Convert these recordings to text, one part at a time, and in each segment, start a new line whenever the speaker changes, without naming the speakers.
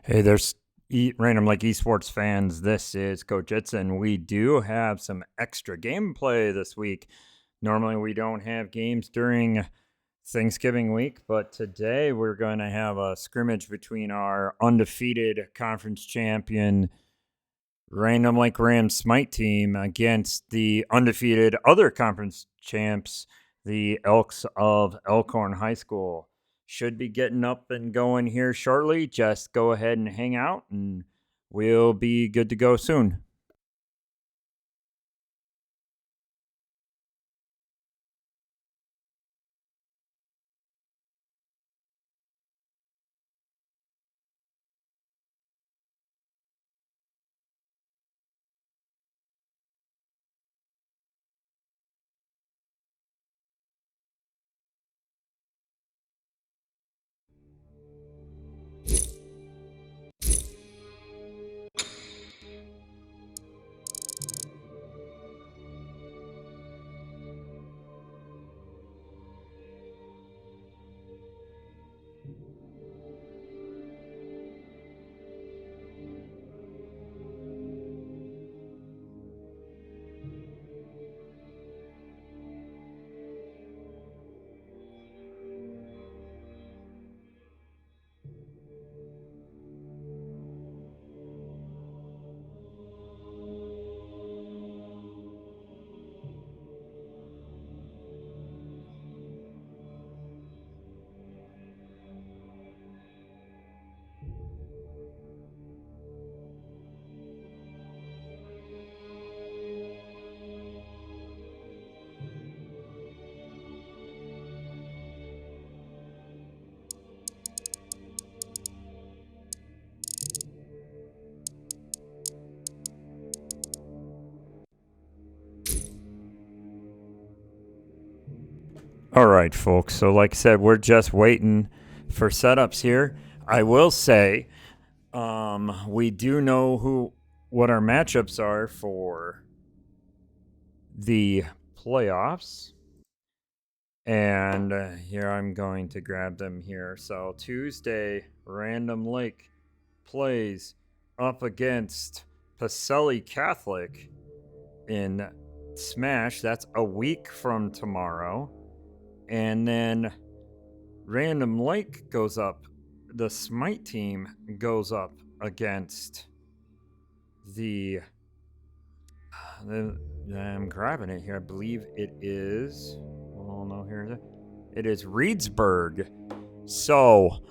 Hey, there's random like esports fans. This is Coach Itson. We do have some extra gameplay this week. Normally, we don't have games during Thanksgiving week, but today we're going to have a scrimmage between our undefeated conference champion Random Lake Rams SMITE team against the undefeated other conference champs, the Elks of Elkhorn High School. Should be getting up and going here shortly. Just go ahead and hang out, and we'll be good to go soon. All right, folks. So, like I said, we're just waiting for setups here. I will say, we do know what our matchups are for the playoffs. And here I'm going to grab them here. So Tuesday, Random Lake plays up against Pacelli Catholic in Smash. That's a week from tomorrow. And then Random Lake goes up. The SMITE team goes up against the I'm grabbing it here. I believe it is. Oh no, here it is. It is Reedsburg. So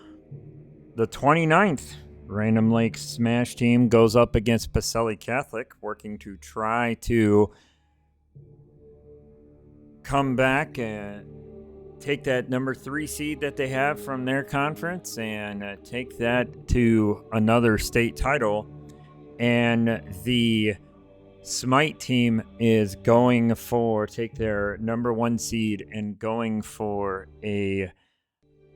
the 29th, Random Lake Smash team goes up against Pacelli Catholic, working to try to come back and take that number 3 seed that they have from their conference and take that to another state title. And the SMITE team is going for take their number 1 seed and going for a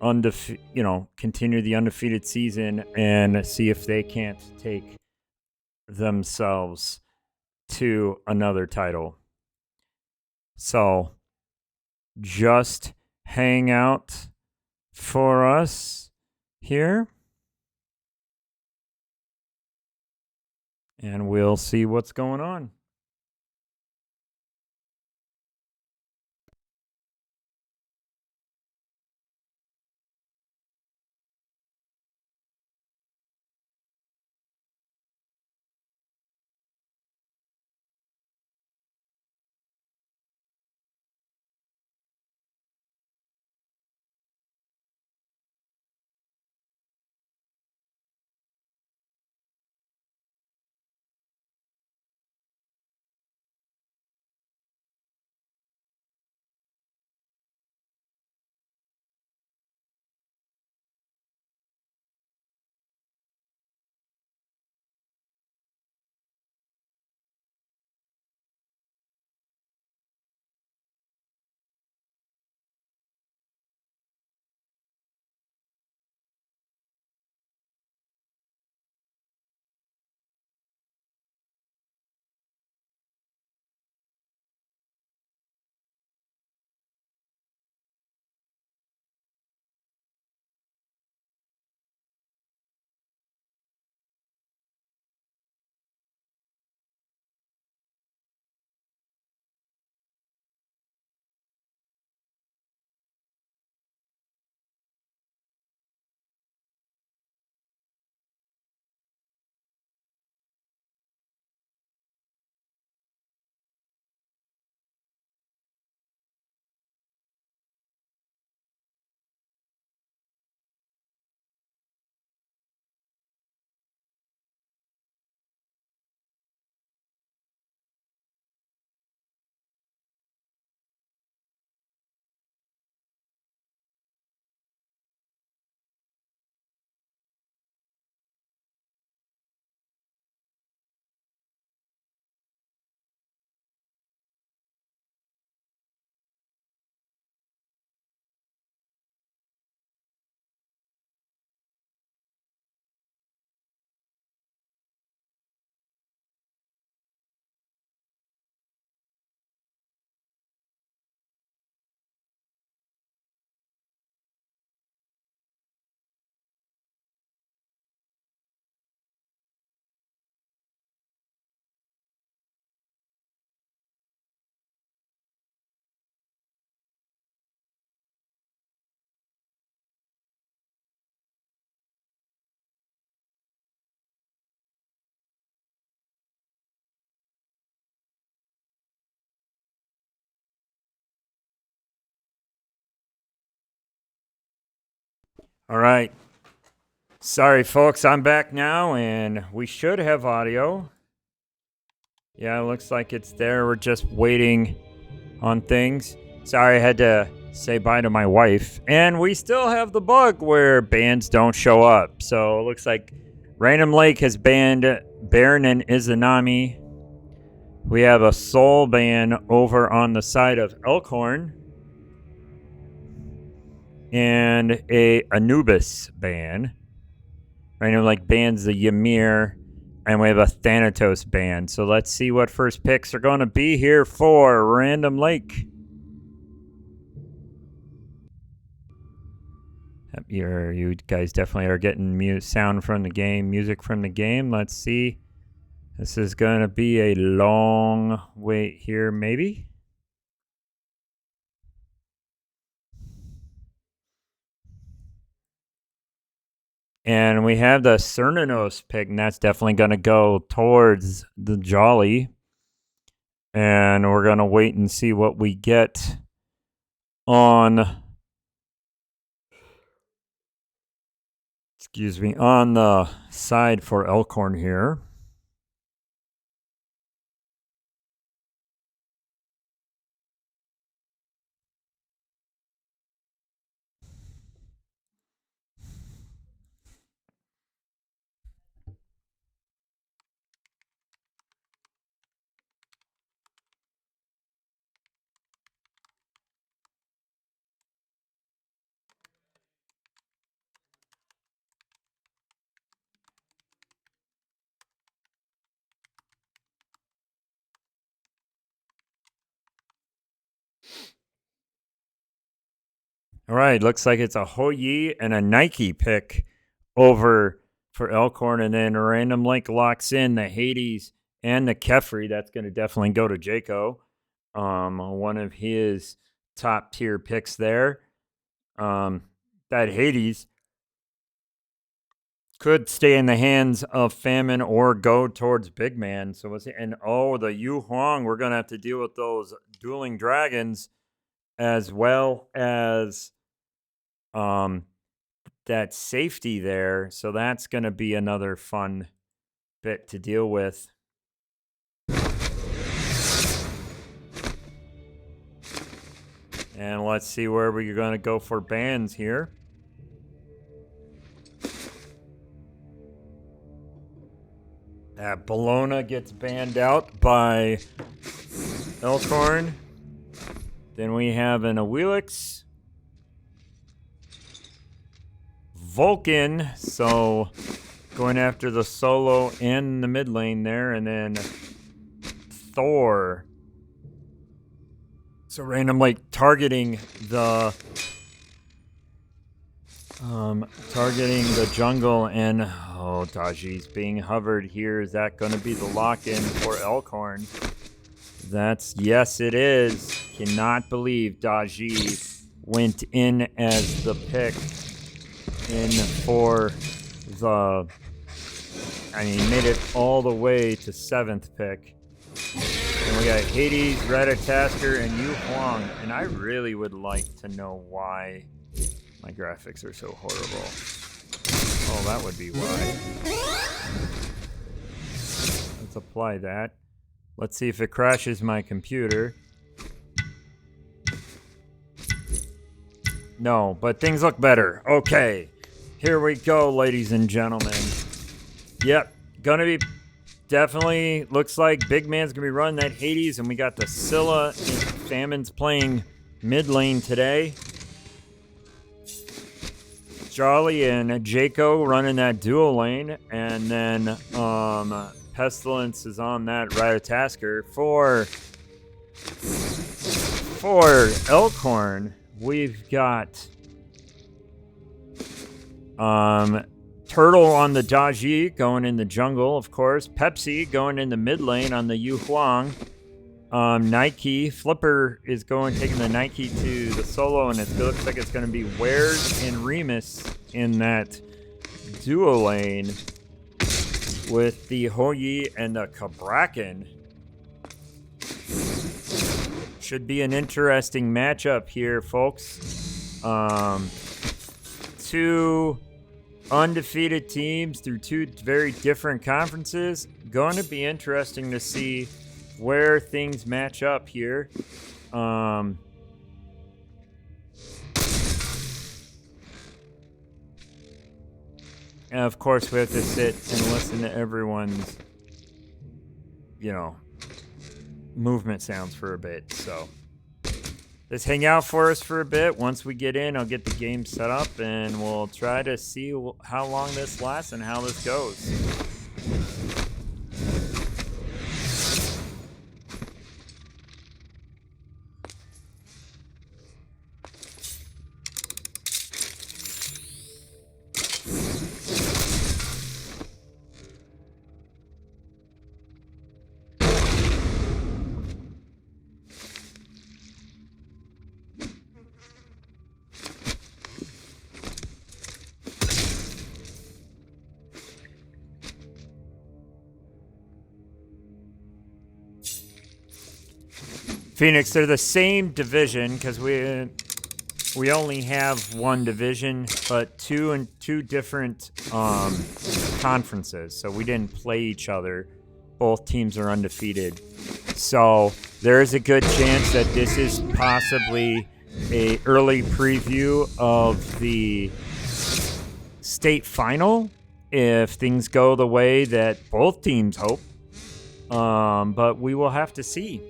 continue the undefeated season and see if they can't take themselves to another title. So just hang out for us here and we'll see what's going on. All right. Sorry, folks. I'm back now, and we should have audio. Yeah, it looks like it's there. We're just waiting on things. Sorry, I had to say bye to my wife. And we still have the bug where bands don't show up. So it looks like Random Lake has banned Baron and Izanami. We have a soul ban over on the side of Elkhorn. And a Anubis ban. Random Lake bans the Ymir. And we have a Thanatos ban. So let's see what first picks are going to be here for Random Lake. You guys definitely are getting sound from the game, music from the game. Let's see. This is going to be a long wait here, maybe. And we have the Cernanos pick, and that's definitely going to go towards the Jolly. And we're going to wait and see what we get on... on the side for Elkhorn here. All right, looks like it's a Hoyi and a Nike pick over for Elkhorn, and then Random Lake locks in the Hades and the Kefri. That's going to definitely go to Jaco. One of his top tier picks there. That Hades could stay in the hands of Famine or go towards Big Man. So the Yu Huang, we're going to have to deal with those dueling dragons as well as that safety there. So that's going to be another fun bit to deal with. And let's see where we're going to go for bans here. Bologna gets banned out by Elkhorn. Then we have an Awilix. Vulcan, so going after the solo and the mid lane there, and then Thor. So Random Lake targeting the jungle, and Daji's being hovered here. Is that going to be the lock-in for Elkhorn? Yes, it is. Cannot believe Daji went in as the pick in for the... made it all the way to 7th pick. And we got Hades, Ratatasker, and Yu Huang. And I really would like to know why my graphics are so horrible. Oh, that would be why. Let's apply that. Let's see if it crashes my computer. No, but things look better. Okay. Here we go, ladies and gentlemen. Yep. Gonna be definitely looks like Big Man's gonna be running that Hades, and we got the Scylla and Famine's playing mid lane today. Jolly and Jaco running that dual lane, and then Pestilence is on that Ratatasker. For Elkhorn, we've got Turtle on the Daji going in the jungle, of course. Pepsi going in the mid lane on the Yu Huang. Nike Flipper is taking the Nike to the solo, and it looks like it's going to be Wares and Remus in that duo lane with the Hoyi and the Kabrakan. Should be an interesting matchup here, folks. two undefeated teams through two very different conferences. Going to be interesting to see where things match up here. And of course, we have to sit and listen to everyone's, movement sounds for a bit. So just hang out for us for a bit. Once we get in, I'll get the game set up and we'll try to see how long this lasts and how this goes. Phoenix, they're the same division because we only have one division, but two different conferences. So we didn't play each other. Both teams are undefeated. So there is a good chance that this is possibly an early preview of the state final if things go the way that both teams hope. But we will have to see.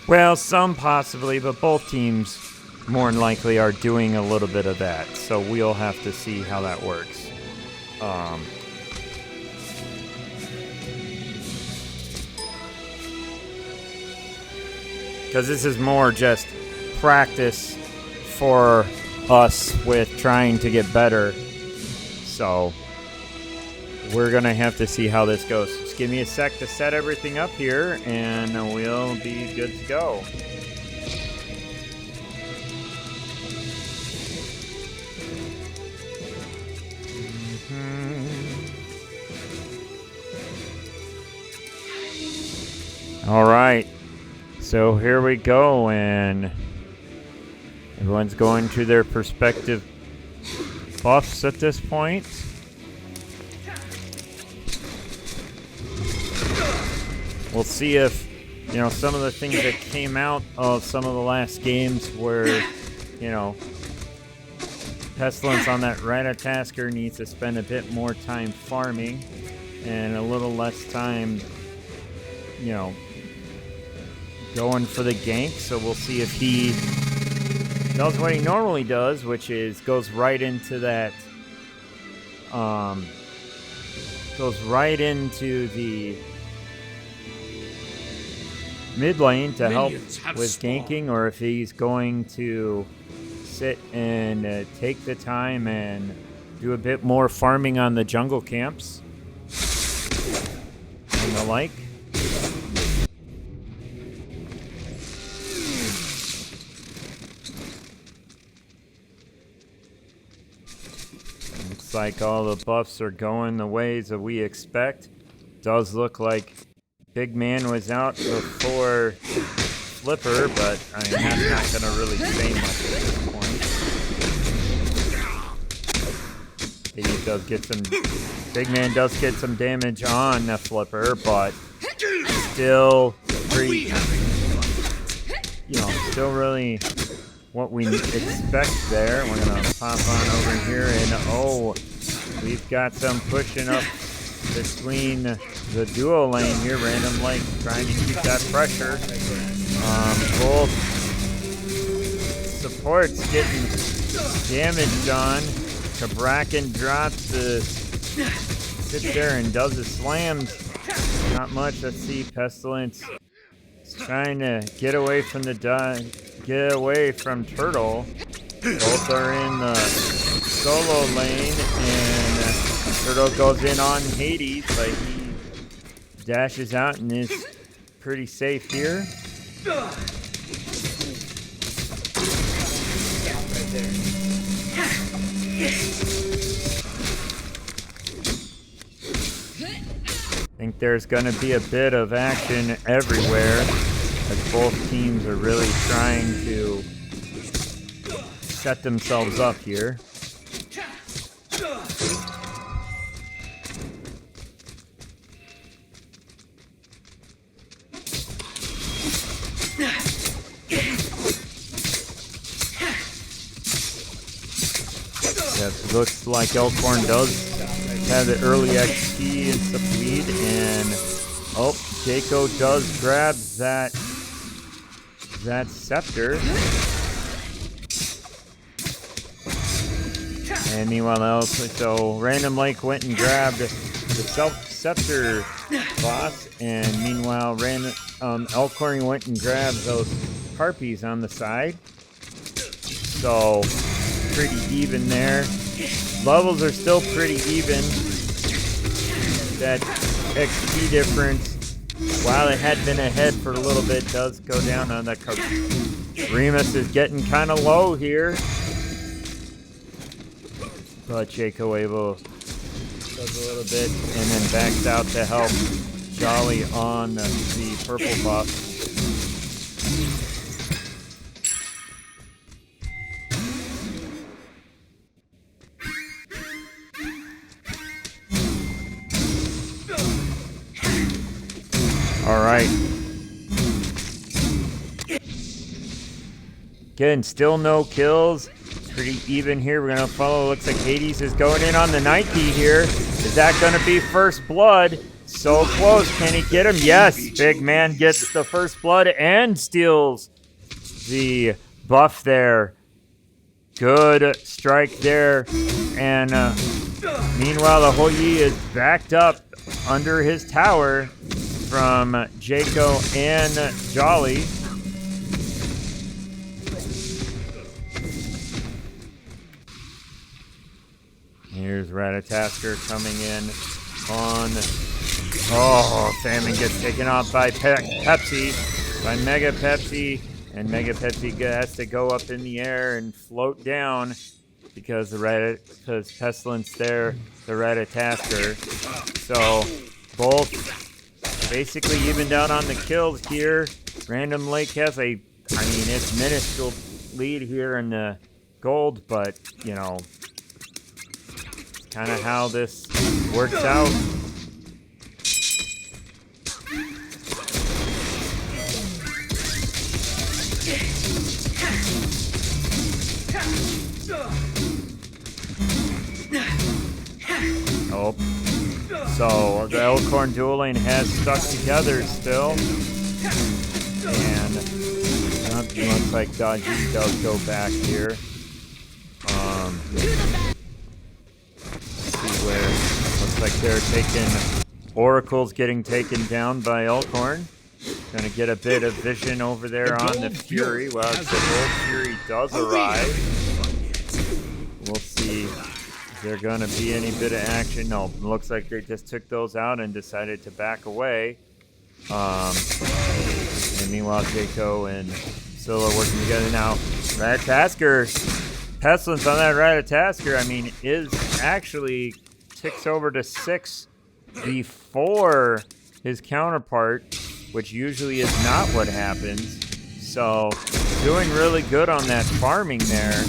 Well, some possibly, but both teams more than likely are doing a little bit of that. So we'll have to see how that works. Because this is more just practice for us with trying to get better. So we're going to have to see how this goes. Just give me a sec to set everything up here, and we'll be good to go. All right. So here we go, and everyone's going to their respective buffs at this point. We'll see if, some of the things that came out of some of the last games were, Pestilence on that Ratatasker needs to spend a bit more time farming and a little less time, going for the gank. So we'll see if he does what he normally does, which is goes right into that, goes right into the mid lane to help with ganking, or if he's going to sit and take the time and do a bit more farming on the jungle camps and the like. Looks like all the buffs are going the ways that we expect. Does look like Big Man was out before Flipper, but that's not going to really say much at this point. He does get some. Big Man does get some damage on the Flipper, but still pretty. Still really what we expect there. We're going to pop on over here, and we've got some pushing up between the duo lane here, Random Lake trying to keep that pressure. Both supports getting damage done. Kabrakan drops the sits there and does the slams. Not much. Let's see. Pestilence trying to get away from the get away from Turtle. Both are in the solo lane, and Turtle goes in on Hades, but he dashes out and is pretty safe here. I think there's going to be a bit of action everywhere, as both teams are really trying to set themselves up here. Yes, looks like Elkhorn does have the early XP and some lead, and Jaco does grab that scepter. And meanwhile, so Random Lake went and grabbed the scepter boss, and meanwhile, Elkhorn went and grabbed those harpies on the side. So pretty even there. Levels are still pretty even. That XP difference, while it had been ahead for a little bit, does go down on the Remus is getting kind of low here. But Jaco Able does a little bit and then backs out to help Jolly on the purple buff. All right. Again, still no kills. Pretty even here. We're going to follow. Looks like Hades is going in on the Nike here. Is that going to be first blood? So close. Can he get him? Yes. Big man gets the first blood and steals the buff there. Good strike there. And meanwhile, the Hoyi is backed up under his tower from Jaco and Jolly. Here's Ratatasker coming in on. Salmon gets taken off by Pepsi, by Mega Pepsi, and Mega Pepsi has to go up in the air and float down because because Pestilence there, the Ratatasker. So both basically evened out on the kills here. Random Lake has it's minuscule lead here in the gold, but kind of how this works out. So the Elkhorn dual lane has stuck together still, and looks like Dodgy does go back here. Where looks like they're taking Oracle's getting taken down by Elkhorn. Gonna get a bit of vision over there on the Fury. Well, the Gold Fury does arrive. We'll see if there's gonna be any bit of action. No, looks like they just took those out and decided to back away. And meanwhile, Jaco and Scylla working together now. Ratatasker, Pestilence on that Ratatasker, is actually ticks over to 6 before his counterpart, which usually is not what happens. So doing really good on that farming there.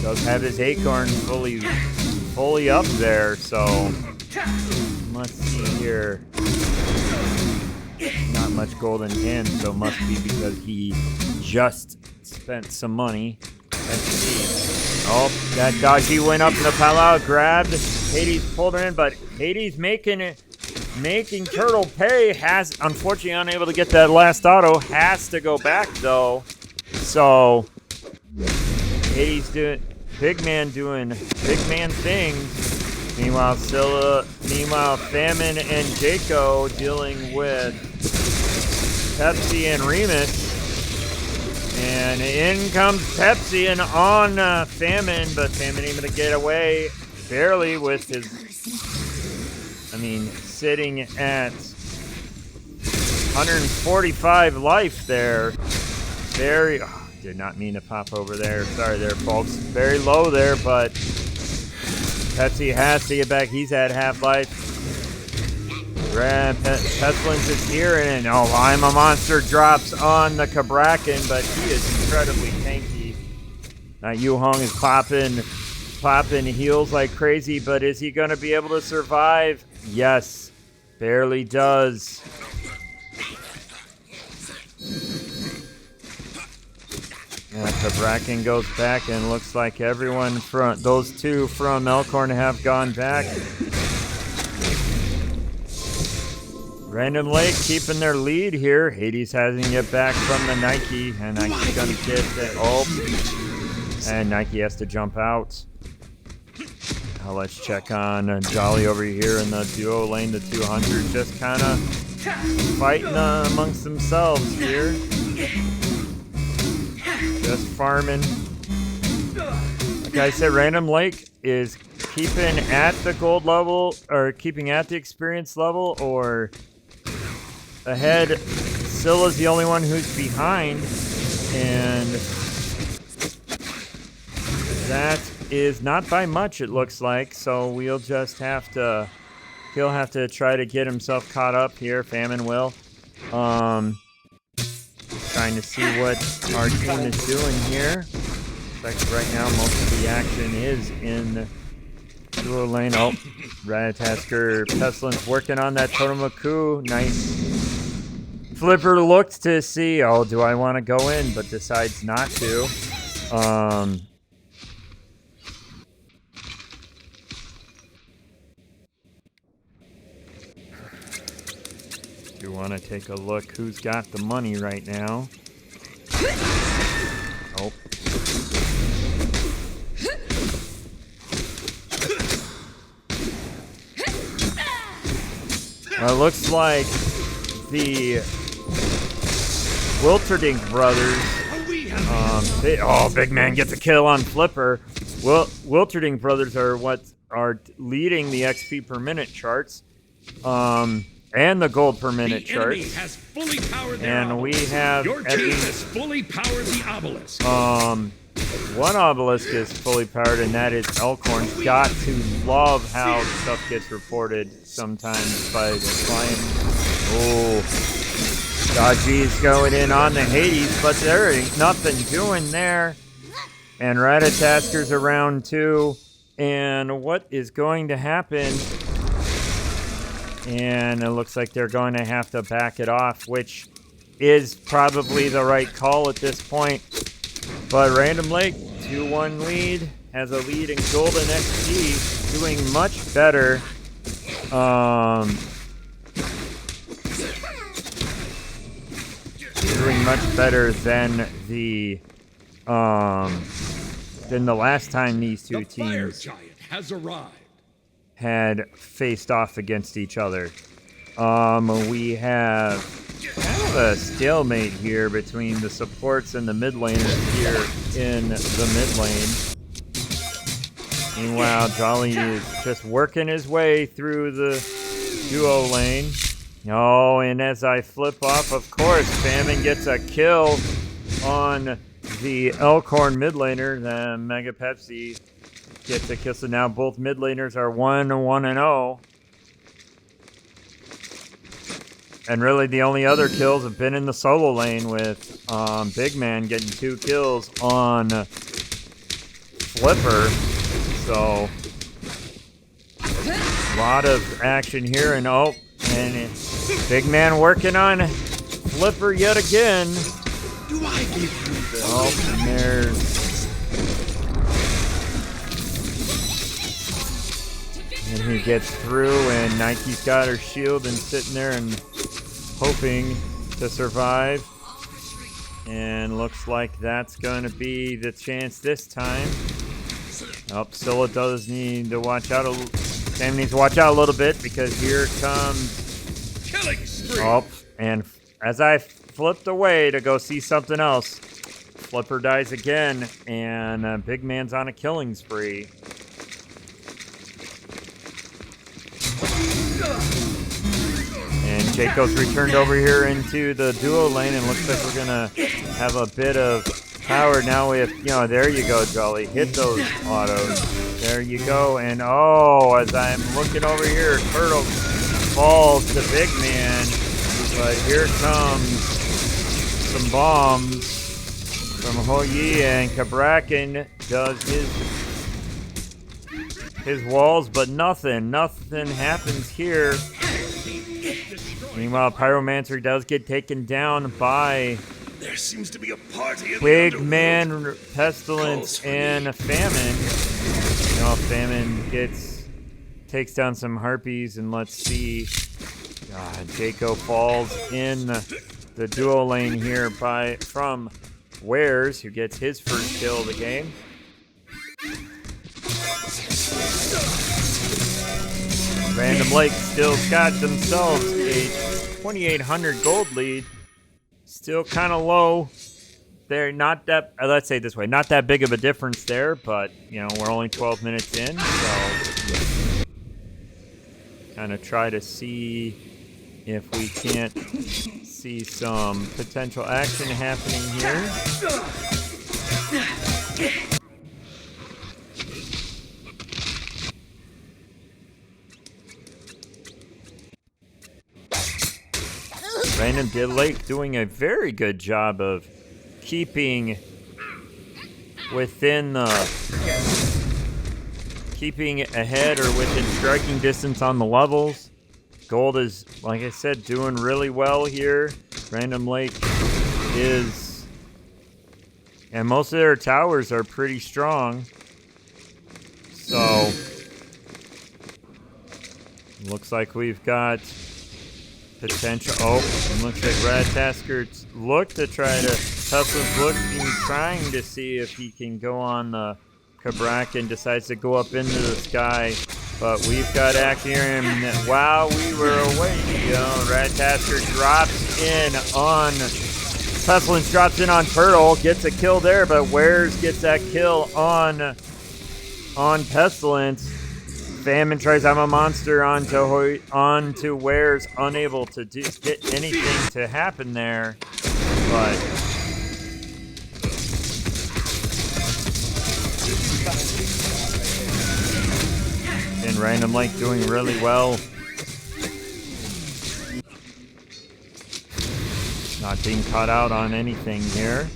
Does have his Acorn fully up there. So let's see here. Not much gold in hand, so must be because he just spent some money. Let's see. That Dodgy went up in the pile, grabbed. Hades pulled her in, but Hades making Turtle pay. Has unfortunately unable to get that last auto. Has to go back though. So Hades doing big man things. Meanwhile, Famine and Jaco dealing with Pepsi and Remus. And in comes Pepsi and on Famine, but Famine able to get away barely with his, sitting at 145 life there. Very, did not mean to pop over there. Sorry there, folks. Very low there, but Pepsi has to get back. He's at half life. Pestilence is here, and I'm a Monster drops on the Kabrakan, but he is incredibly tanky. Now Yu Hong is popping heals like crazy, but is he going to be able to survive? Yes, barely does. Yeah, Kabrakan goes back, and looks like everyone from those two from Elkhorn have gone back. Random Lake keeping their lead here. Hades hasn't get back from the Nike, and Nike's gonna get it. And Nike has to jump out. Now let's check on Jolly over here in the duo lane. The 200 just kind of fighting amongst themselves here. Just farming. Like I said, Random Lake is keeping at the gold level, or keeping at the experience level, or ahead. Scylla's the only one who's behind, and that is not by much, it looks like. So we'll just have to, he'll have to try to get himself caught up here. Famine will. Trying to see what our team is doing here. Looks like right now most of the action is in duo lane. Oh, Ratatasker Pestilence working on that Totem of Coup. Nice. Flipper looked to see, do I want to go in, but decides not to. Do want to take a look who's got the money right now. Oh. Well, it looks like the Wilterdink brothers, Big Man gets a kill on Flipper. Wilterdink brothers are what are leading the XP per minute charts, and the gold per minute charts.
Has fully powered their
and
obelisk.
We have
your team has fully powered the obelisk.
One obelisk is fully powered, and that is Elkhorn. Got to love how stuff gets reported sometimes by the client. Dodgy's going in on the Hades, but there ain't nothing doing there. And Ratatasker's around too. And what is going to happen? And it looks like they're going to have to back it off, which is probably the right call at this point. But Random Lake, 2-1 lead, has a lead in Golden XP, doing much better. Doing much better than the last time these two teams
Giant has arrived.
had faced off against each other. We have kind of a stalemate here between the supports and the mid laners here in the mid lane. Meanwhile, Jolly is just working his way through the duo lane. Oh, and as I flip off, of course, Famine gets a kill on the Elkhorn mid laner. The Mega Pepsi gets a kill. So now both mid laners are 1-1-0. And really the only other kills have been in the solo lane with Big Man getting 2 kills on Flipper. So a lot of action here, and Big Man working on Flipper yet again.
Do I give you the
and there's and he gets through, and Nike's got her shield and sitting there and hoping to survive. And looks like that's going to be the chance this time. Oh, Scylla does need to watch out. Sam needs to watch out a little bit because here comes...
Killing spree.
Oh, and as I flipped away to go see something else, Flipper dies again, and Big Man's on a killing spree. And Jacob's returned over here into the duo lane, and looks like we're gonna have a bit of power now. With there you go, Jolly. Hit those autos. There you go. And oh, as I'm looking over here, Turtle falls to Big Man, but here comes some bombs from Hoyi, and Kabrakan does his walls, but nothing happens here. Meanwhile, Pyromancer does get taken down by
There seems to be a party in
Big
the
Man, Pestilence, and Famine. Famine takes down some harpies, and let's see. Jaco falls in the duo lane here from Wares, who gets his first kill of the game. Random Lake still got themselves a 2,800 gold lead. Still kind of low. They're not that, let's say it this way, not that big of a difference there, but, we're only 12 minutes in, so kind of try to see if we can't see some potential action happening here. Random Lake doing a very good job of keeping ahead or within striking distance on the levels. Gold is, like I said, doing really well here. Random Lake is, and most of their towers are pretty strong. So looks like we've got potential. Oh, and looks like Radtasker's trying to see if he can go on the Kabrak, and decides to go up into the sky. But we've got action here, and while we were away, Radtasker drops in on Pestilence, drops in on Turtle, gets a kill there, but Wares gets that kill on Pestilence. Famine tries I'm a monster onto Wares, unable to get anything to happen there, but and Random Lake doing really well. Not being caught out on anything here.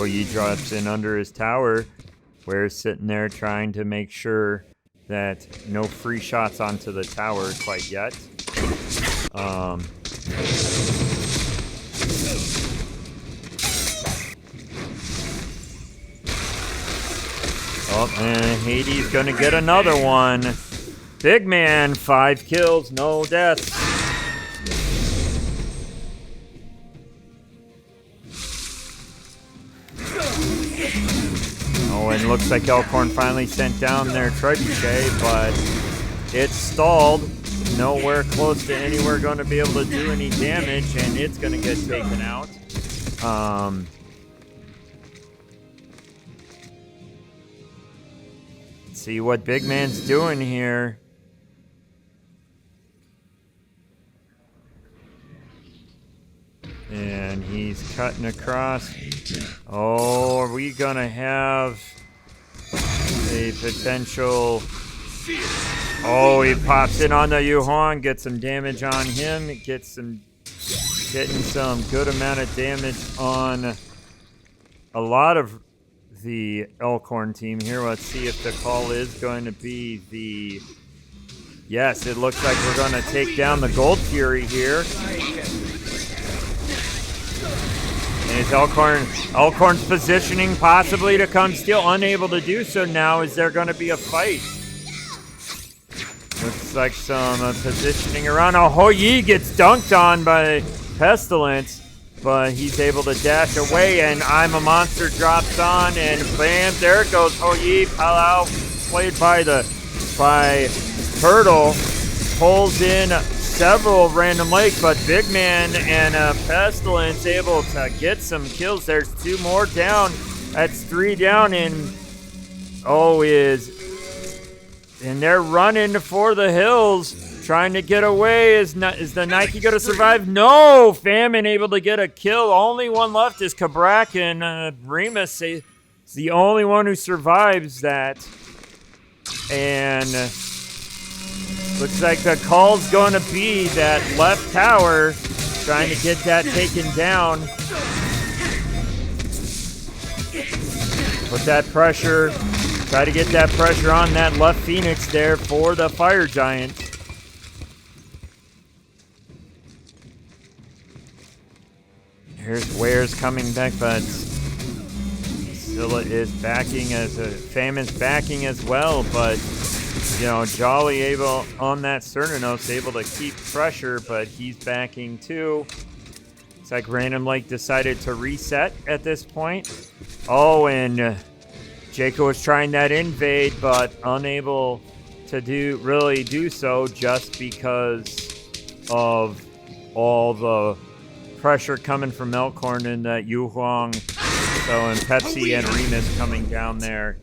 He drops in under his tower. Ware's sitting there trying to make sure that no free shots onto the tower quite yet. Oh, and Hades gonna get another one. Big Man, 5 kills, no deaths. Oh, and looks like Elkhorn finally sent down their trebuchet, but it's stalled. Nowhere close to anywhere going to be able to do any damage, and it's going to get taken out. Let's see what Big Man's doing here. And he's cutting across. Oh, are we going to have a potential... Oh, he pops in on the Yuhong, gets some damage on him, getting some good amount of damage on a lot of the Elkhorn team here. Let's see if the call is going to be the... Yes, it looks like we're going to take down the Gold Fury here. And it's Elkhorn's positioning possibly to come steal, unable to do so now. Is there going to be a fight? Looks like some positioning around. Oh, Hoyi gets dunked on by Pestilence, but he's able to dash away, and I'm a Monster drops on, and bam, there it goes. Hoyi, Palau, played by Turtle, pulls in several random lakes, but Big Man and Pestilence able to get some kills. There's 2 more down. That's 3 down, and and they're running for the hills, trying to get away. Is the Nike going to survive? No! Famine able to get a kill. Only one left is Kabrak, and Remus is the only one who survives that. And looks like the call's going to be that left tower, trying to get that taken down. Put that pressure. Try to get that pressure on that left Phoenix there for the Fire Giant. Here's Ware's coming back, but Scylla is backing Famine's backing as well, but Jolly able on that Cernanos able to keep pressure, but he's backing too. It's like Random Lake decided to reset at this point. Oh, and Jaco was trying that invade, but unable to really do so just because of all the pressure coming from Elkhorn and that Yu Huang. So, and Pepsi and Remus coming down there,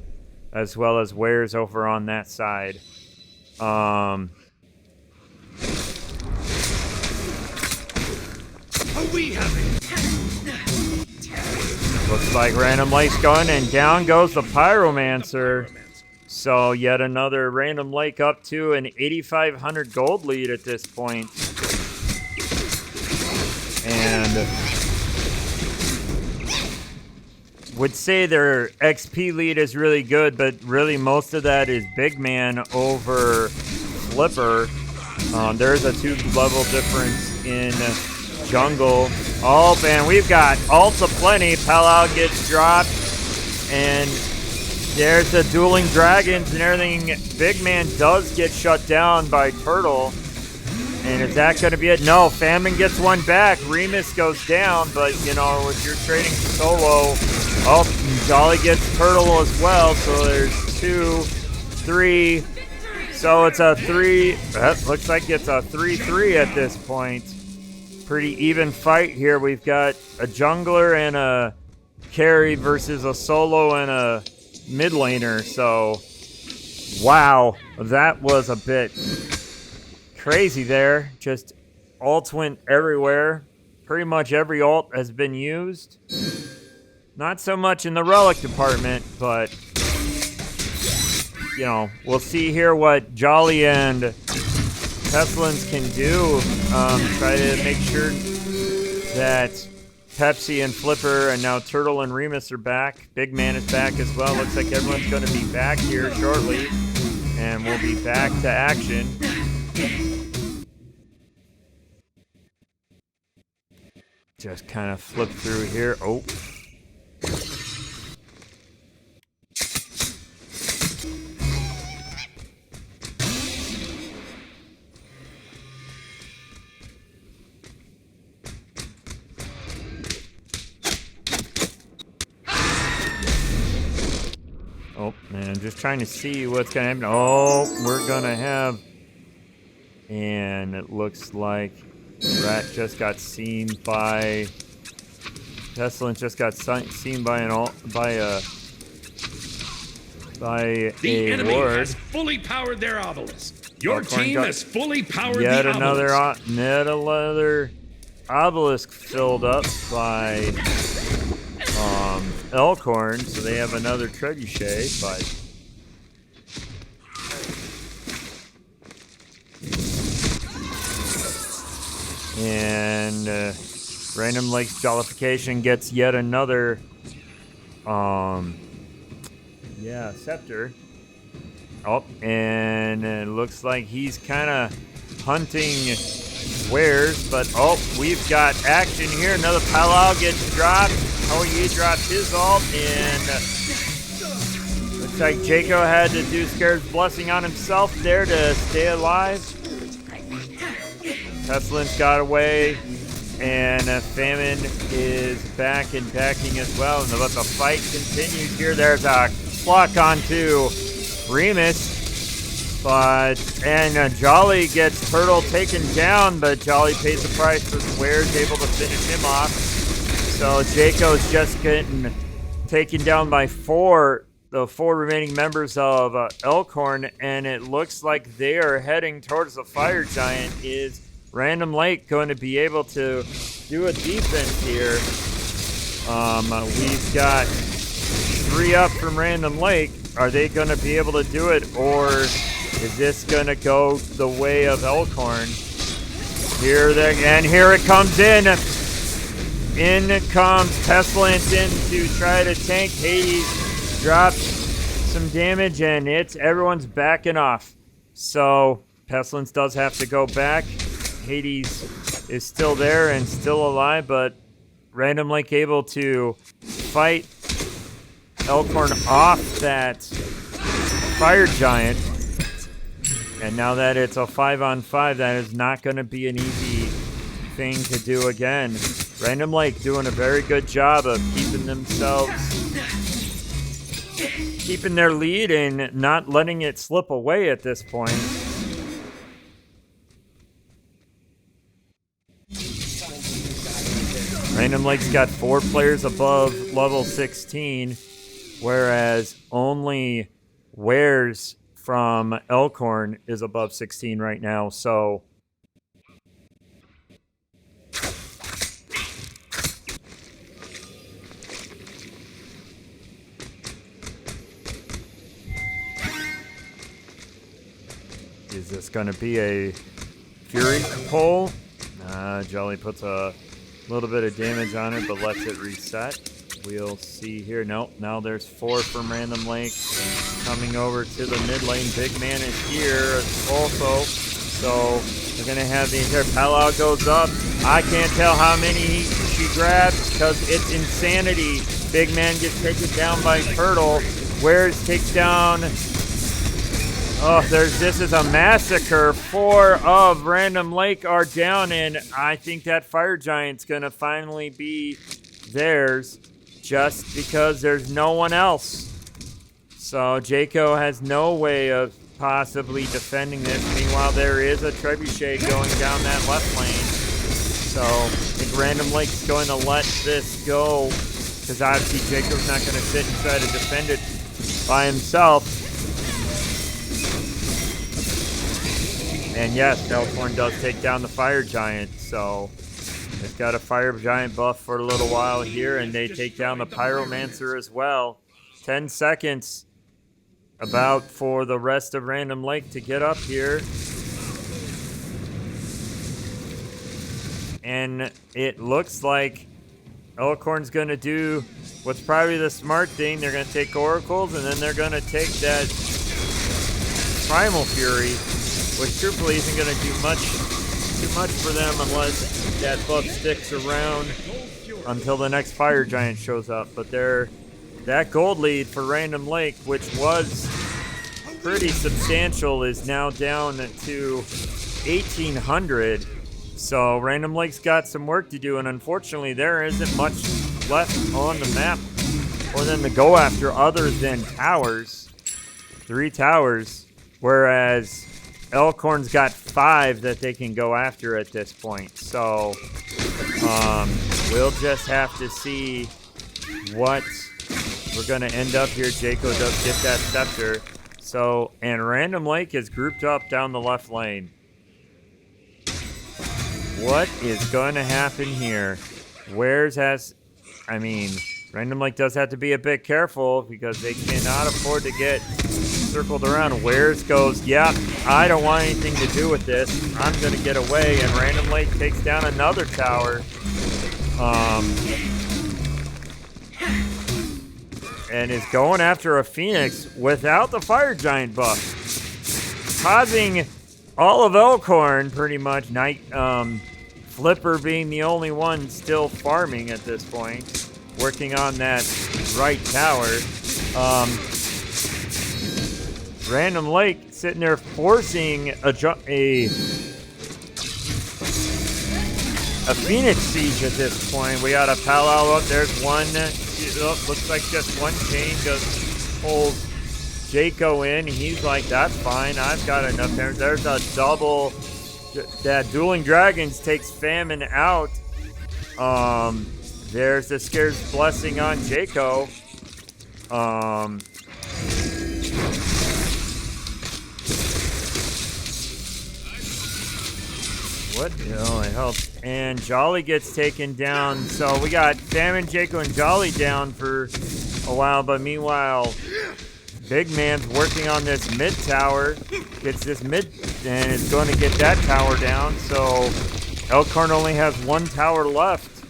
as well as Wares over on that side. Looks like Random Lake's going, and down goes the Pyromancer. So yet another Random Lake up to an 8,500 gold lead at this point. And would say their XP lead is really good, but really most of that is Big Man over Flipper. There's a 2-level difference in jungle. Oh, man, we've got ults aplenty. Palau gets dropped, and there's the dueling dragons and everything. Big Man does get shut down by Turtle. And is that going to be it? No, Famine gets one back. Remus goes down, but, if you're trading solo, Jolly gets Turtle as well. So there's 2, 3. So it's a 3. That looks like it's a 3-3 at this point. Pretty even fight here. We've got a jungler and a carry versus a solo and a mid laner. So, wow, that was a bit crazy there. Just ults went everywhere. Pretty much every ult has been used. Not so much in the relic department, but we'll see here what Jolly and Pestilence can do. Try to make sure that Pepsi and Flipper and now Turtle and Remus are back. Big Man is back as well. Looks like everyone's going to be back here shortly, and we'll be back to action. Just kind of flip through here. Oh. Oh, man, I'm just trying to see what's going to happen. Oh, we're going to have... And it looks like Rat just got seen by... Pestilence just got seen by a
enemy
ward.
has fully powered their obelisk. Your
Elkhorn
team has fully powered the
yet
obelisk.
another obelisk filled up by Elkhorn, so they have another trebuchet, but and Random Lake's Jollification gets yet another scepter. Oh, and it looks like he's kind of hunting Wares, but oh, we've got action here. Another Palau gets dropped. Oye drops his ult, and looks like Jaco had to do Scare's Blessing on himself there to stay alive. Pestilence got away, and Famine is back and backing as well. And the fight continues here. There's a block onto Remus. And Jolly gets Turtle taken down, but Jolly pays the price for Ware's able to finish him off. So Jaco's just getting taken down by the four remaining members of Elkhorn, and it looks like they are heading towards the Fire Giant. Is Random Lake going to be able to do a defense here? We've got 3 up from Random Lake. Are they going to be able to do it, or is this going to go the way of Elkhorn? Here it comes in. In comes Pestilence in to try to tank. Hades drops some damage, and everyone's backing off. So Pestilence does have to go back. Hades is still there and still alive, but Random Lake able to fight Elkhorn off that Fire Giant. And now that it's a 5-on-5, that is not going to be an easy thing to do again. Random Lake doing a very good job of keeping their lead and not letting it slip away at this point. Random Lake's got 4 players above level 16, whereas only Wares from Elkhorn is above 16 right now, so is this going to be a Fury pull? Jolly puts a little bit of damage on it, but lets it reset. We'll see here. Nope, now there's 4 from Random Lake coming over to the mid lane. Big Man is here also, so they're going to have the entire Palau goes up. I can't tell how many she grabs because it's insanity. Big Man gets taken down by Turtle. Wares takes down. Oh, this is a massacre. 4 of Random Lake are down, and I think that Fire Giant's going to finally be theirs just because there's no one else. So Jaco has no way of possibly defending this. Meanwhile, there is a Trebuchet going down that left lane. So I think Random Lake's going to let this go because obviously Jaco's not going to sit and try to defend it by himself. And yes, Elkhorn does take down the Fire Giant, so they've got a Fire Giant buff for a little while here, and they take down the Pyromancer as well. 10 seconds about for the rest of Random Lake to get up here. And it looks like Elkhorn's going to do what's probably the smart thing. They're going to take Oracles, and then they're going to take that Primal Fury, which truthfully isn't going to do too much for them unless that buff sticks around until the next Fire Giant shows up. But that gold lead for Random Lake, which was pretty substantial, is now down to 1,800. So Random Lake's got some work to do, and unfortunately there isn't much left on the map for them to go after other than towers. 3 towers, whereas Elkhorn's got 5 that they can go after at this point. So we'll just have to see what we're going to end up here. Jaco does get that scepter. So, and Random Lake is grouped up down the left lane. What is going to happen here? Random Lake does have to be a bit careful because they cannot afford to get circled around. Wares goes, yep, I don't want anything to do with this. I'm going to get away, and Random Lake takes down another tower. And is going after a Phoenix without the Fire Giant buff, causing all of Elkhorn, pretty much. Flipper being the only one still farming at this point, working on that right tower. Random Lake sitting there forcing a Phoenix Siege at this point. We got a Palo up. There's one. Looks like just one chain just pulls Jaco in. He's like, that's fine. I've got enough there. There's a double. That Dueling Dragons takes Famine out. There's the Scare's Blessing on Jaco. What? Oh, it helps. And Jolly gets taken down. So we got Famine, Jaco, and Jolly down for a while. But meanwhile, Big Man's working on this mid tower. Gets this mid and is going to get that tower down. So Elkhorn only has one tower left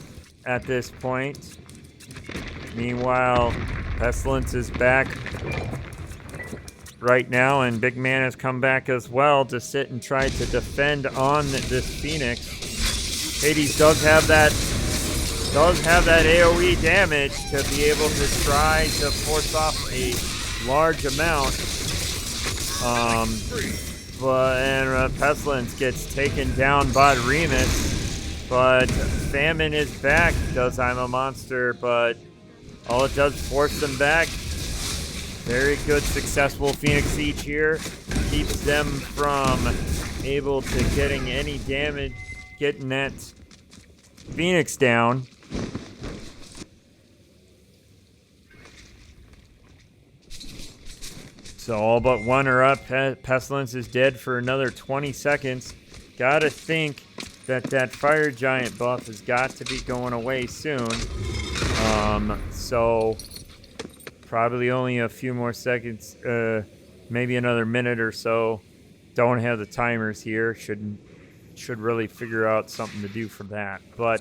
at this point. Meanwhile, Pestilence is back right now, and Big Man has come back as well to sit and try to defend on this Phoenix. Hades does have that AoE damage to be able to try to force off a large amount. But Pestilence gets taken down by Remus, but Famine is back. Does I'm a Monster, but all it does is force them back. Very good, successful Phoenix Siege here. Keeps them from able to getting any damage, getting that Phoenix down. So all but one are up. Pestilence is dead for another 20 seconds. Gotta think that Fire Giant buff has got to be going away soon. So probably only a few more seconds, maybe another minute or so. Don't have the timers here. Should really figure out something to do for that. But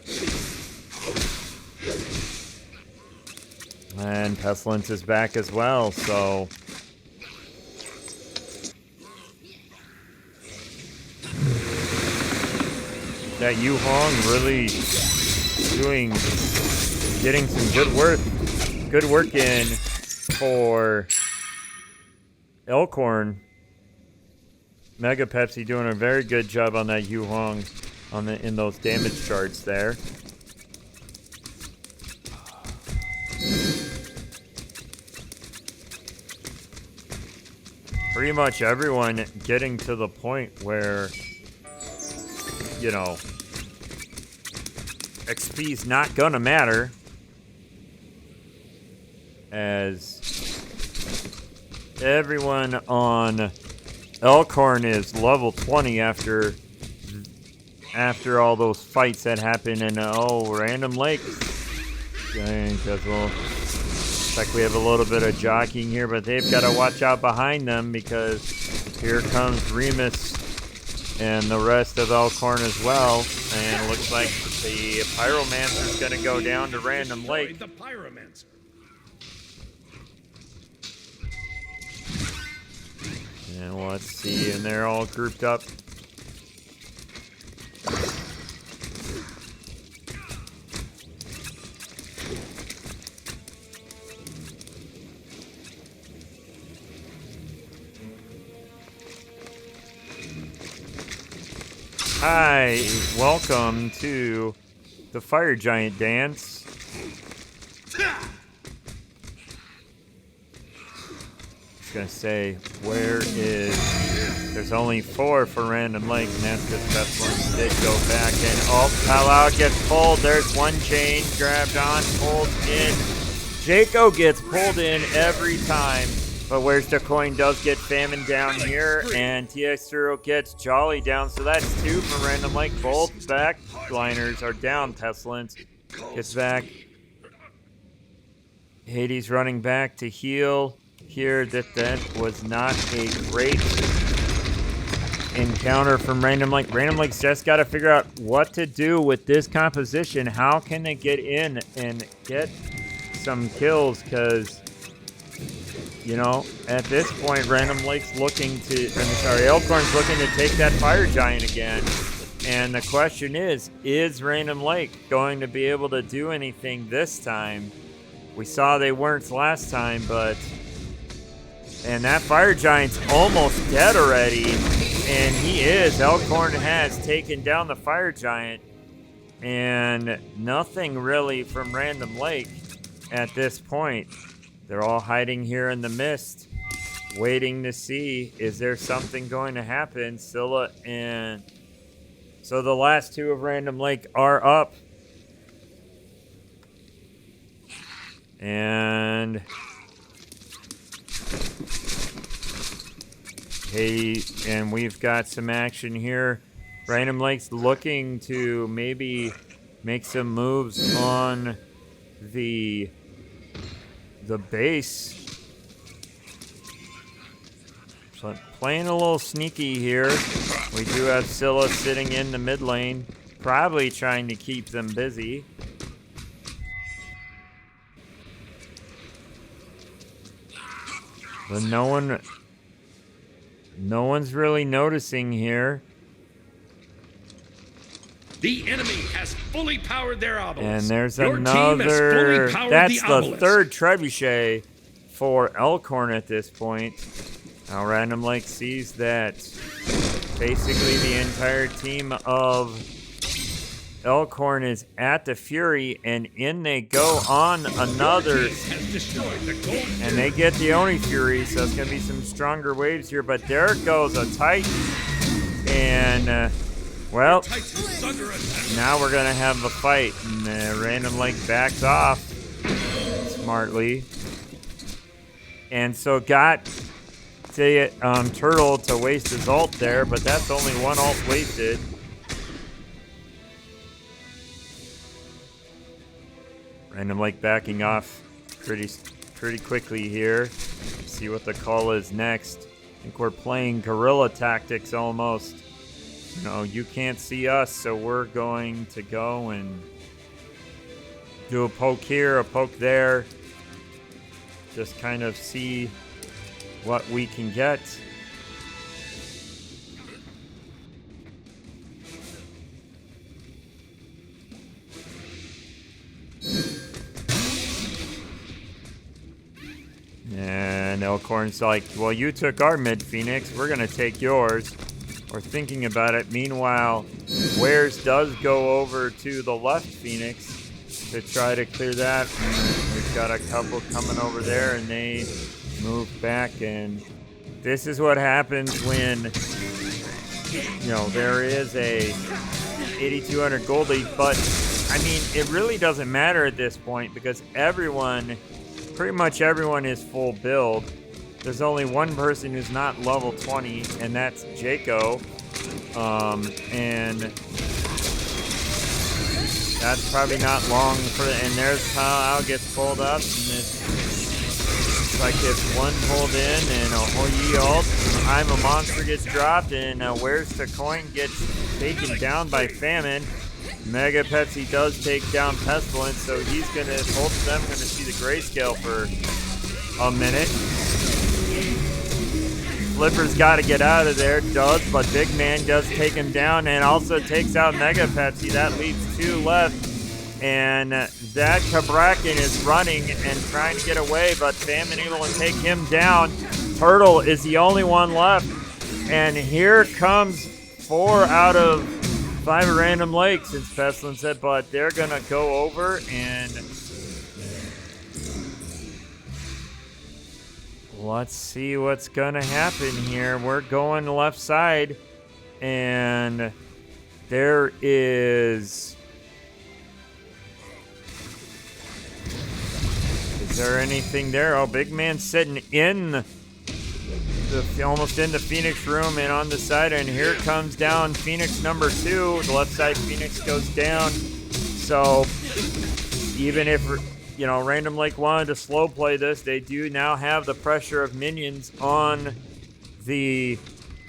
and Pestilence is back as well, so that Yu Hong really getting some good work in for Elkhorn. Mega Pepsi doing a very good job on that Yu Hong in those damage charts there. Pretty much everyone getting to the point where, you know, XP's not gonna matter, as everyone on Elkhorn is level 20 after all those fights that happened in Random Lake. Looks like we have a little bit of jockeying here, but they've got to watch out behind them because here comes Remus and the rest of Elkhorn as well. And it looks like the Pyromancer is going to go down to Random Lake.
The Pyromancer.
And let's see, and they're all grouped up. Hi, welcome to the Fire Giant dance. Gonna say, where is, there's only 4 for Random Lake, and that's because Pestilence did go back, and Palau gets pulled. There's one chain grabbed on, pulled in. Jaco gets pulled in every time, but where's the coin does get Famine down here, and TX0 gets Jolly down, so that's 2 for Random Lake. Both backliners are down. Pestilence gets back. Hades running back to heal. Here that was not a great encounter from Random Lake. Random Lake's just got to figure out what to do with this composition. How can they get in and get some kills? Because you know, at this point, Random Lake's looking to, Elkhorn's looking to take that Fire Giant again. And the question is Random Lake going to be able to do anything this time? We saw they weren't last time, and that Fire Giant's almost dead already. And he is. Elkhorn has taken down the Fire Giant. And nothing really from Random Lake at this point. They're all hiding here in the mist, waiting to see, is there something going to happen? Scylla and... So the last two of Random Lake are up. And... Hey, and we've got some action here. Random Lake's looking to maybe make some moves on the base. So playing a little sneaky here. We do have Scylla sitting in the mid lane, probably trying to keep them busy. But no one's really noticing here.
The enemy has fully powered their obelisk.
And there's
Your
another.
Team has fully powered
That's
the
the
obelisk.
third trebuchet for Elkhorn at this point. Now Random Lake sees that basically the entire team of Elkhorn is at the Fury, and in they go on another. And they get the Oni Fury, so it's going to be some stronger waves here. But there goes a Titan. And, well, now we're going to have a fight. And Random Lake backs off smartly. And so got the Turtle to waste his ult there, but that's only one ult wasted. Random Lake backing off pretty quickly here. See what the call is next. I think we're playing guerrilla tactics almost. You know, you can't see us, so we're going to go and do a poke here, a poke there. Just kind of see what we can get. And Elkhorn's like, well, you took our mid Phoenix, we're gonna take yours. We're thinking about it. Meanwhile, Wares does go over to the left Phoenix to try to clear that. And we've got a couple coming over there, and they move back. And this is what happens when, you know, there is a 8,200 gold lead. But I mean, it really doesn't matter at this point because pretty much everyone is full build. There's only one person who's not level 20, and that's Jaco. And that's probably not long and there's how Al gets pulled up. And it's like if one pulled in and a Hoyi ult, I'm a Monster gets dropped, and Where's the Coin gets taken down by Famine. Mega Pepsi does take down Pestilence, so he's going to, both of them going to see the grayscale for a minute. Flipper's got to get out of there, does, but Big Man does take him down and also takes out Mega Pepsi. That leaves two left, and that Kabrakan is running and trying to get away, but Famine able to take him down. Turtle is the only one left, and here comes 4 out of 5 at Random Lake, since Pestilence said, but they're going to go over and let's see what's going to happen here. We're going left side, and there is there anything there? Oh, Big Man sitting in almost in the Phoenix room and on the side, and here comes down Phoenix number 2. The left side Phoenix goes down. So even if, you know, Random Lake wanted to slow play this, they do now have the pressure of minions on the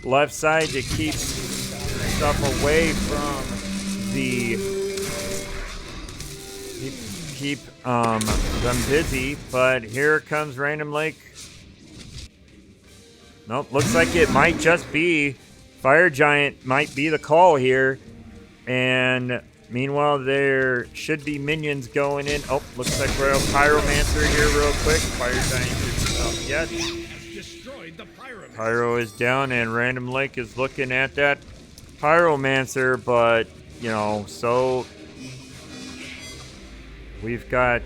left side to keep stuff away from the keep them busy. But here comes Random Lake Nope, looks like it might just be Fire Giant might be the call here. And meanwhile, there should be minions going in. Oh, looks like we're a Pyromancer here real quick. Fire Giant is up yet. Pyro is down, and Random Lake is looking at that Pyromancer, but, you know, so we've got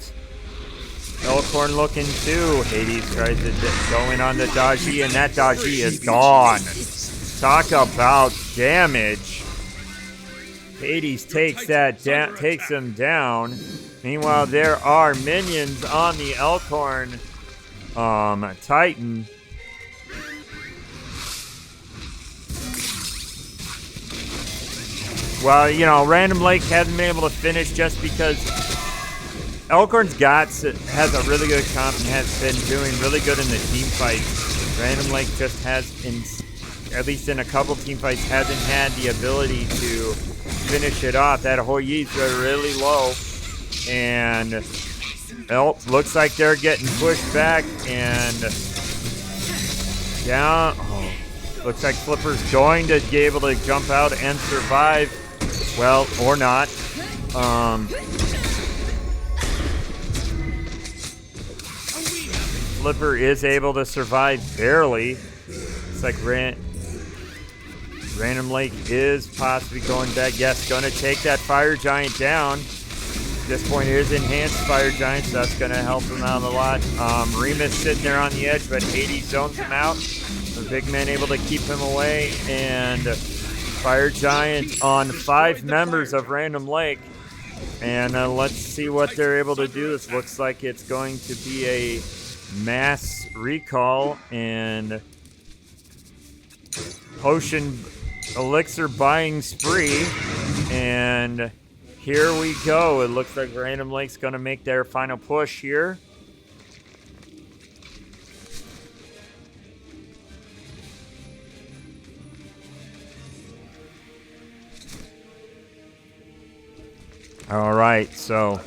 Elkhorn looking too. Hades tries to go in on the Daji, and that Daji is gone. Talk about damage. Hades takes that down, takes him down. Meanwhile, there are minions on the Elkhorn Titan. Well, you know, Random Lake hasn't been able to finish just because Elkhorn's has a really good comp and has been doing really good in the team fights. Random Lake just has, at least in a couple team fights, hasn't had the ability to finish it off. That Hoyi's really low, and looks like they're getting pushed back and down. Oh, looks like Flipper's going to be able to jump out and survive. Well, or not. Flipper is able to survive barely. It's like Random Lake is possibly going back. Yes, going to take that Fire Giant down. At this point, it is enhanced Fire Giant, so that's going to help him out a lot. Remus sitting there on the edge, but Hades zones him out. The big man able to keep him away, and Fire Giant on 5 members of Random Lake. And let's see what they're able to do. This looks like it's going to be a mass recall and potion elixir buying spree. And here we go. It looks like Random Lake's going to make their final push here. All right, so,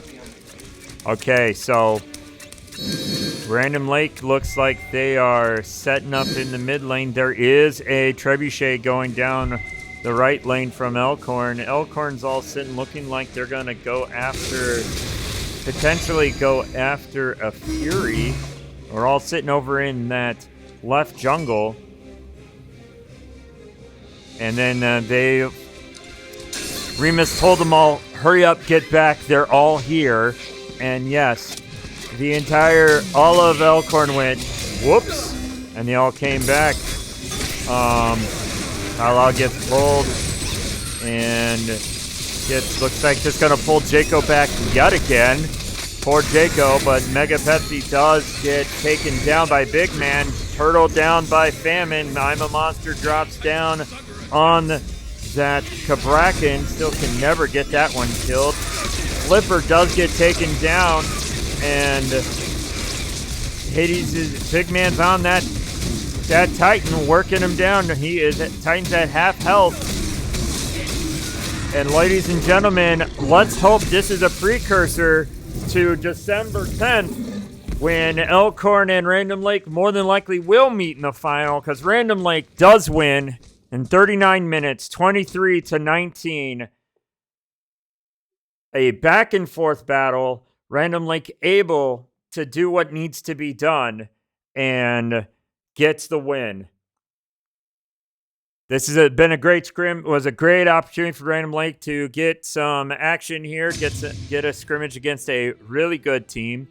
okay, so Random Lake looks like they are setting up in the mid lane. There is a Trebuchet going down the right lane from Elkhorn. Elkhorn's all sitting looking like they're going to go after, potentially go after a Fury. We're all sitting over in that left jungle. And then Remus told them all, hurry up, get back, they're all here. And yes, all of Elkhorn went, whoops, and they all came back. Carlisle gets pulled, and looks like just gonna pull Jaco back yet again. Poor Jaco, but Mega Pepsi does get taken down by Big Man, turtled down by Famine. I'm a Monster drops down on that Cabrakan, still can never get that one killed. Flipper does get taken down, and Big Man's on that Titan, working him down. Titan's at half health. And ladies and gentlemen, let's hope this is a precursor to December 10th, when Elkhorn and Random Lake more than likely will meet in the final, because Random Lake does win in 39 minutes, 23-19. A back and forth battle. Random Lake able to do what needs to be done and gets the win. This has been a great scrim. Was a great opportunity for Random Lake to get some action here, get a scrimmage against a really good team.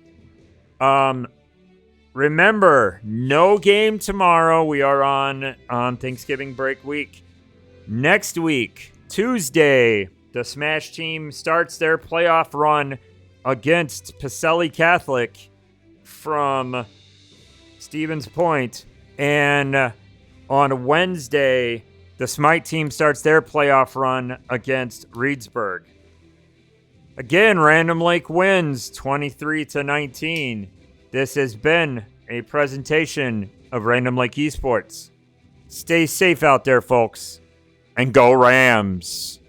Remember, no game tomorrow. We are on Thanksgiving break week. Next week, Tuesday, the Smash team starts their playoff run against Pacelli Catholic from Stevens Point. And on Wednesday, the SMITE team starts their playoff run against Reedsburg. Again, Random Lake wins 23-19. This has been a presentation of Random Lake Esports. Stay safe out there, folks, and go Rams!